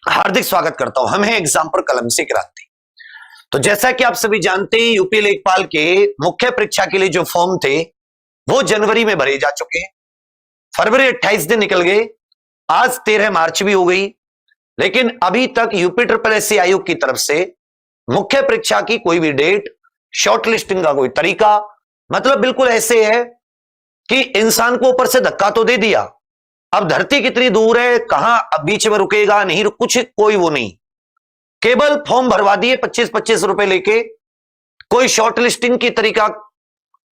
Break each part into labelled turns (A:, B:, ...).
A: हार्दिक स्वागत करता हूं। हम हैं एग्जाम पर कलम से क्रांति। तो जैसा कि आप सभी जानते हैं, यूपी लेखपाल के मुख्य परीक्षा के लिए जो फॉर्म थे वो जनवरी में भरे जा चुके हैं। फरवरी 28 दिन निकल गए, आज 13 मार्च भी हो गई, लेकिन अभी तक यूपी ट्रिपल एससी आयोग की तरफ से मुख्य परीक्षा की कोई भी डेट, शॉर्ट लिस्टिंग का कोई तरीका, मतलब बिल्कुल ऐसे है कि इंसान को ऊपर से धक्का तो दे दिया, अब धरती कितनी दूर है, कहां अब बीच में रुकेगा नहीं कुछ कोई वो नहीं, केवल फॉर्म भरवा दिए 25-25 रुपए लेके। कोई शॉर्ट लिस्टिंग की तरीका,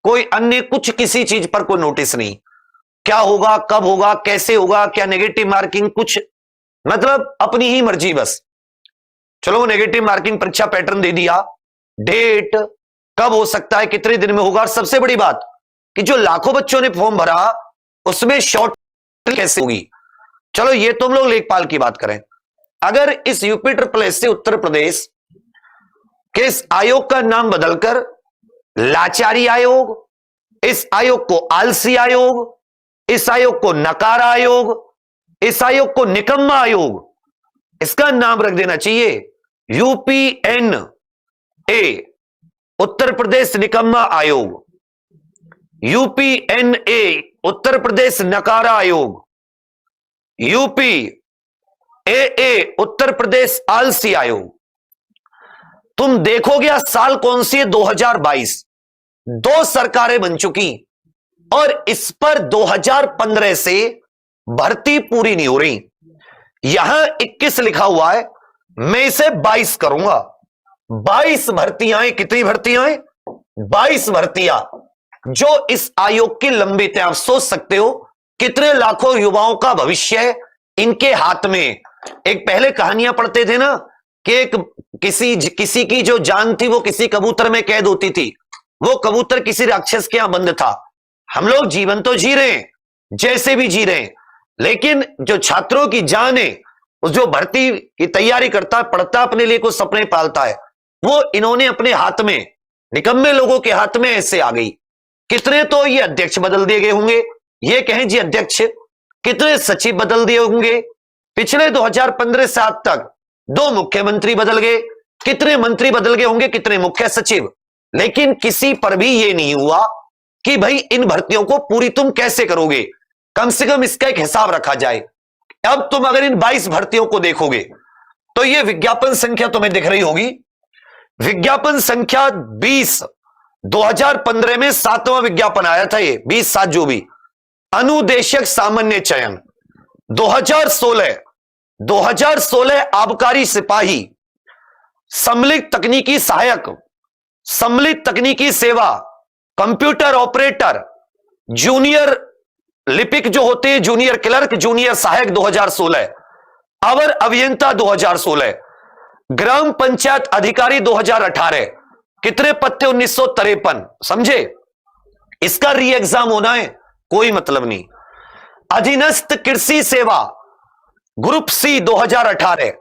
A: कोई अन्य कुछ किसी चीज पर कोई नोटिस नहीं। क्या होगा, कब होगा, कैसे होगा, क्या नेगेटिव मार्किंग, कुछ मतलब अपनी ही मर्जी बस। चलो नेगेटिव मार्किंग परीक्षा पैटर्न दे दिया, डेट कब हो सकता है, कितने दिन में होगा, और सबसे बड़ी बात कि जो लाखों बच्चों ने फॉर्म भरा उसमें शॉर्ट कैसे होगी। चलो ये तो हम लोग लेखपाल की बात करें। अगर इस UP triple SC Uttar Pradesh के इस आयोग का नाम बदलकर लाचारी आयोग, इस आयोग को आलसी आयोग, इस आयोग को नकारा आयोग, इस आयोग को निकम्मा आयोग, इसका नाम रख देना चाहिए यूपीएन ए, उत्तर प्रदेश निकम्मा आयोग, यूपीएनए उत्तर प्रदेश नकारा आयोग, यूपी ए उत्तर प्रदेश आलसी आयोग। तुम देखोगे साल कौन सी है, 2022। दो सरकारें बन चुकी और इस पर 2015 से भर्ती पूरी नहीं हो रही। यहां 21 लिखा हुआ है, मैं इसे 22 करूंगा। 22 भर्तियां, कितनी भर्तियां? 22 भर्तियां जो इस आयोग की लंबित है। आप सोच सकते हो कितने लाखों युवाओं का भविष्य इनके हाथ में। एक पहले कहानियां पढ़ते थे ना कि एक किसी की जो जान थी वो किसी कबूतर में कैद होती थी, वो कबूतर किसी राक्षस के यहां बंद था। हम लोग जीवन तो जी रहे हैं, जैसे भी जी रहे हैं, लेकिन जो छात्रों की जान है, उस जो भर्ती की तैयारी करता, पढ़ता, अपने लिए कुछ सपने पालता है, वो इन्होंने अपने हाथ में, निकम्मे लोगों के हाथ में ऐसे आ गई। कितने तो ये अध्यक्ष बदल दिए गए होंगे, ये कहें जी अध्यक्ष, कितने सचिव बदल दिए होंगे। पिछले 2015 से आज तक 2 मुख्यमंत्री बदल गए, कितने मंत्री बदल गए होंगे, कितने मुख्य सचिव, लेकिन किसी पर भी ये नहीं हुआ कि भाई इन भर्तियों को पूरी तुम कैसे करोगे, कम से कम इसका एक हिसाब रखा जाए। अब तुम अगर इन 22 भर्तियों को देखोगे तो ये विज्ञापन संख्या तुम्हें दिख रही होगी, विज्ञापन संख्या 20, 2015 में 7वां विज्ञापन आया था, ये 20-7 जो भी। अनुदेशक सामान्य चयन 2016 आबकारी सिपाही, सम्मिलित तकनीकी सहायक, सम्मिलित तकनीकी सेवा, कंप्यूटर ऑपरेटर, जूनियर लिपिक जो होते हैं, जूनियर क्लर्क, जूनियर सहायक 2016, अवर अभियंता 2016, ग्राम पंचायत अधिकारी 2018। कितने पद थे? 1953। समझे? इसका री एग्जाम होना है, कोई मतलब नहीं। अधीनस्थ कृषि सेवा ग्रुप सी 2018,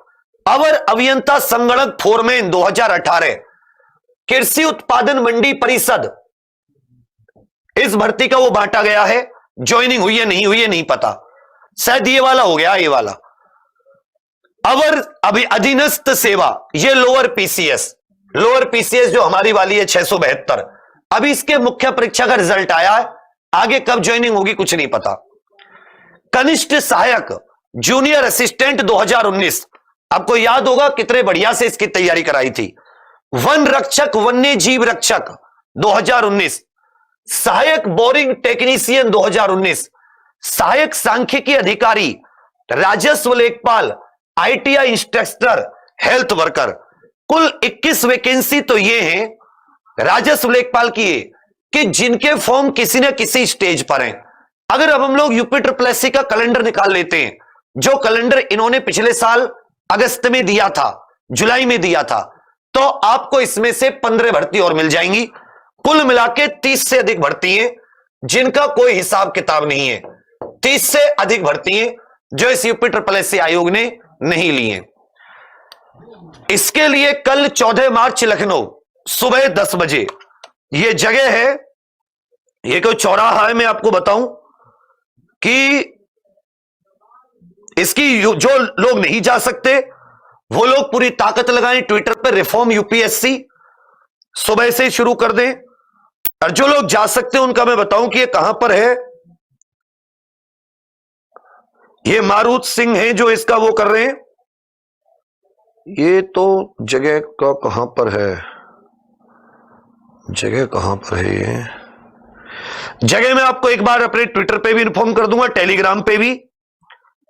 A: अवर अभियंता संगणक फोरमैन 2018, कृषि उत्पादन मंडी परिषद, इस भर्ती का वो बांटा गया है, ज्वाइनिंग हुई है नहीं हुई है नहीं पता, शायद ये वाला हो गया, ये वाला। अवर अभी अधीनस्थ सेवा, ये लोअर पीसीएस, लोअर पीसीएस जो हमारी वाली है 672। अभी इसके मुख्य परीक्षा का रिजल्ट आया है, आगे कब ज्वाइनिंग होगी कुछ नहीं पता। कनिष्ठ सहायक, जूनियर असिस्टेंट 2019, आपको याद होगा कितने बढ़िया से इसकी तैयारी कराई थी। वन रक्षक, वन्य जीव रक्षक 2019, सहायक बोरिंग टेक्नीशियन 2019, सहायक सांख्यिकी अधिकारी, राजस्व लेखपाल, आईटीआई इंस्ट्रक्टर, हेल्थ वर्कर। कुल 21 वैकेंसी तो ये हैं राजस्व लेखपाल की है कि जिनके फॉर्म किसी न किसी स्टेज पर हैं। अगर अब हम लोग यूपी ट्रिपल एससी का कैलेंडर निकाल लेते हैं, जो कैलेंडर इन्होंने पिछले साल अगस्त में दिया था, जुलाई में दिया था, तो आपको इसमें से 15 भर्ती और मिल जाएंगी। कुल मिलाके 30 से अधिक भर्ती है जिनका कोई हिसाब किताब नहीं है। 30 से अधिक भर्ती है जो इस यूपी ट्रिपल एससी आयोग ने नहीं ली है। इसके लिए कल 14 मार्च लखनऊ सुबह 10 बजे ये जगह है, ये कोई चौराहा है, मैं आपको बताऊं कि इसकी जो लोग नहीं जा सकते वो लोग पूरी ताकत लगाएं ट्विटर पर रिफॉर्म यूपीएससी सुबह से शुरू कर दें। और जो लोग जा सकते हैं उनका मैं बताऊं कि ये कहां पर है। ये मारुत सिंह है जो इसका वो कर रहे हैं। ये तो जगह का कहां पर है, जगह कहां पर है ये जगह। मैं आपको एक बार अपने ट्विटर पे भी इन्फॉर्म कर दूंगा, टेलीग्राम पे भी।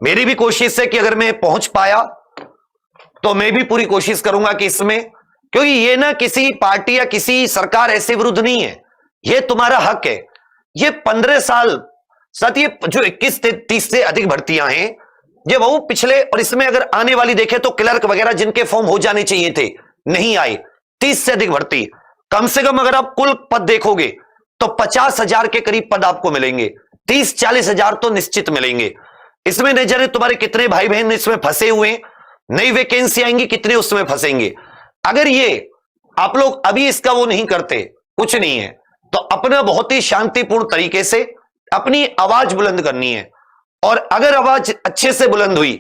A: मेरी भी कोशिश है कि अगर मैं पहुंच पाया तो मैं भी पूरी कोशिश करूंगा कि इसमें, क्योंकि ये ना किसी पार्टी या किसी सरकार ऐसे विरुद्ध नहीं है, ये तुम्हारा हक है। ये 15 साल साथ ये जो 21 से 30 से अधिक भर्तियां हैं, ये वो पिछले, और इसमें अगर आने वाली देखे तो क्लर्क वगैरह जिनके फॉर्म हो जाने चाहिए थे नहीं आए, 30 से अधिक भर्ती। कम से कम अगर आप कुल पद देखोगे तो 50,000 के करीब पद आपको मिलेंगे, 30-40 हजार तो निश्चित मिलेंगे। इसमें नहीं जाने तुम्हारे कितने भाई बहन इसमें फंसे हुए, नई वैकेंसी आएंगी कितने उसमें फंसेंगे। अगर ये आप लोग अभी इसका वो नहीं करते, कुछ नहीं है, तो अपना बहुत ही शांतिपूर्ण तरीके से अपनी आवाज बुलंद करनी है। और अगर आवाज अच्छे से बुलंद हुई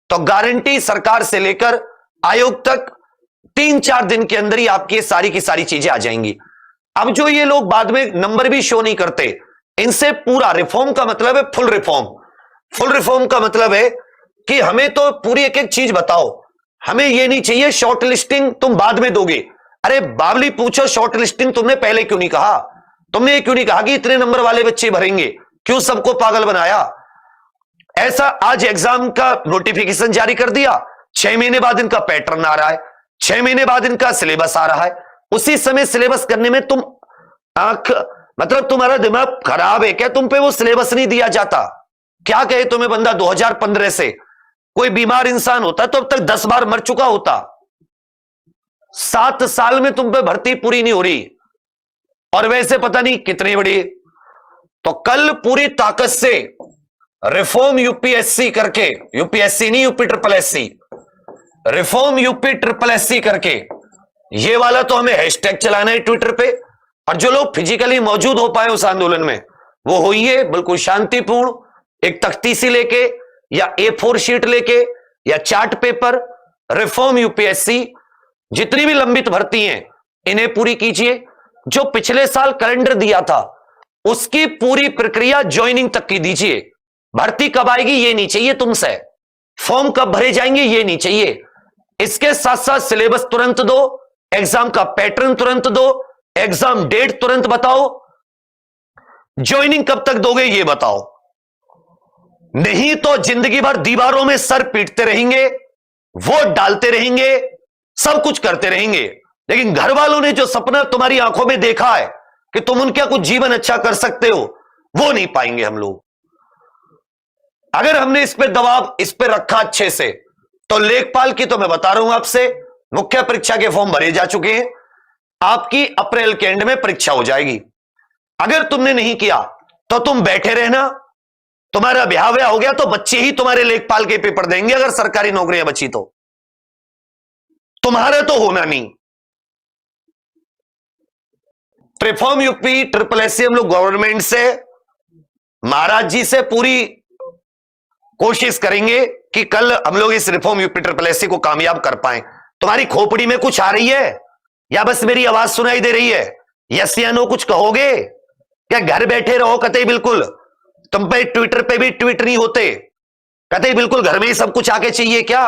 A: तो गारंटी सरकार से लेकर आयोग तक 3-4 दिन के अंदर ही आपकी सारी की सारी चीजें आ जाएंगी। अब जो ये लोग बाद में नंबर भी शो नहीं करते, इनसे पूरा रिफॉर्म का मतलब है फुल रिफॉर्म। फुल रिफॉर्म का मतलब है कि हमें तो पूरी एक एक चीज बताओ, हमें ये नहीं चाहिए शॉर्ट लिस्टिंग तुम बाद में दोगे। अरे बावली पूछो, शॉर्ट लिस्टिंग तुमने पहले क्यों नहीं कहा? तुमने ये क्यों नहीं कहा कि इतने नंबर वाले बच्चे भरेंगे? क्यों सबको पागल बनाया? ऐसा आज एग्जाम का नोटिफिकेशन जारी कर दिया, 6 महीने बाद इनका पैटर्न आ रहा है, 6 महीने बाद इनका सिलेबस आ रहा है। उसी समय सिलेबस करने में तुम आंख, मतलब तुम्हारा दिमाग खराब है क्या? तुम पे वो सिलेबस नहीं दिया जाता? क्या कहे तुम्हें बंदा 2015 से, कोई बीमार इंसान होता तो अब तक 10 बार मर चुका होता। 7 साल में तुम पे भर्ती पूरी नहीं हो रही, और वैसे पता नहीं कितनी बड़ी। तो कल पूरी ताकत से रिफॉर्म यूपीएससी करके, यूपीएससी नहीं UP triple SC, reform UP triple SC करके, ये वाला तो हमें हैशटैग चलाना है ट्विटर पे। और जो लोग फिजिकली मौजूद हो पाए उस आंदोलन में वो होइए, बिल्कुल शांतिपूर्ण, एक तख्ती सी लेके या A4 शीट लेके या चार्ट पेपर। रिफॉर्म यूपीएससी जितनी भी लंबित भर्ती हैं इन्हें पूरी कीजिए। जो पिछले साल कैलेंडर दिया था उसकी पूरी प्रक्रिया ज्वाइनिंग तक की दीजिए। भर्ती कब आएगी ये नहीं चाहिए तुमसे, फॉर्म कब भरे जाएंगे ये नहीं चाहिए। इसके साथ साथ सिलेबस तुरंत दो, एग्जाम का पैटर्न तुरंत दो, एग्जाम डेट तुरंत बताओ, ज्वाइनिंग कब तक दोगे ये बताओ। नहीं तो जिंदगी भर दीवारों में सर पीटते रहेंगे, वोट डालते रहेंगे, सब कुछ करते रहेंगे, लेकिन घर वालों ने जो सपना तुम्हारी आंखों में देखा है कि तुम उनका कुछ जीवन अच्छा कर सकते हो, वो नहीं पाएंगे हम लोग। अगर हमने इस पे दबाव इस पे रखा अच्छे से, तो लेखपाल की तो मैं बता रहा हूं आपसे, मुख्य परीक्षा के फॉर्म भरे जा चुके हैं, आपकी अप्रैल के एंड में परीक्षा हो जाएगी। अगर तुमने नहीं किया तो तुम बैठे रहना, तुम्हारा ब्याह हो गया तो बच्चे ही तुम्हारे लेखपाल के पेपर देंगे। अगर सरकारी नौकरियां बची तो तुम्हारे तो होना नहीं। रिफॉर्म यूपी ट्रिपल एससी हम लोग गवर्नमेंट से, महाराज जी से पूरी कोशिश करेंगे कि कल हम लोग इस रिफॉर्म यूपी ट्रिपल एससी को कामयाब कर पाए। तुम्हारी खोपड़ी में कुछ आ रही है या बस मेरी आवाज सुनाई दे रही है? यस या नो कुछ कहोगे क्या? घर बैठे रहो कतई बिल्कुल, तुम पे ट्विटर पे भी ट्वीट नहीं होते, कतई बिल्कुल घर में ही सब कुछ आके चाहिए क्या?